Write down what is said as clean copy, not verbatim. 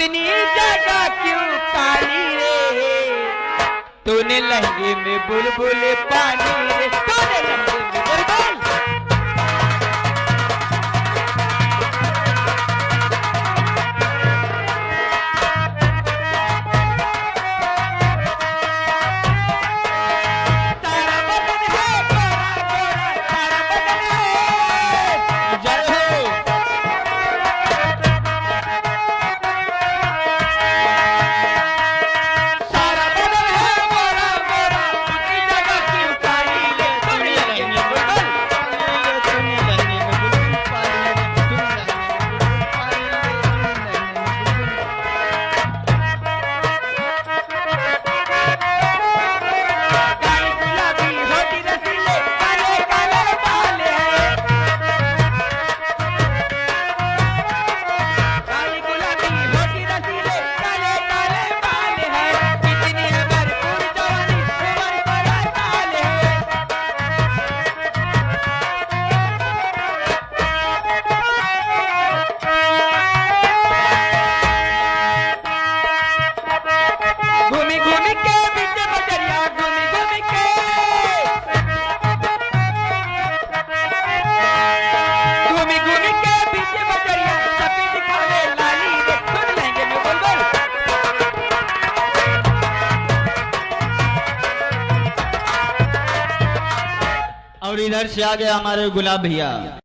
इतनी जगह क्यों काली रे, तूने लहंगे में बुलबुल पानी रे, तूने लहंगे में बुलबुल। तारा बदन है गोरा गोरा, तारा बदन है, जय हो। सारा बदन है गोरा गोरा, इतनी जगह क्यों काली रे, तूने लहंगे में बुलबुल, तूने लहंगे में बुलबुल पानी रे, तूने लहंगे में बुलबुल पानी रे, तूने लहंगे में बुलबुल। काली गुलाबी होठी रसीले, काले काले बाल है, काली गुलाबी होठी रसीले, काले काले बाल है, कितनी है भरपूर जवानी, उमर बड़ा साल है। घूमी घूमी के बीच बजरिया, घूमी घूमी के, घूमी घूमी के बीच बजरिया, सभी दिखावे लाली रे, तूने लहंगे में बुलबुल। और इधर से आ गया हमारे गुलाब भैया।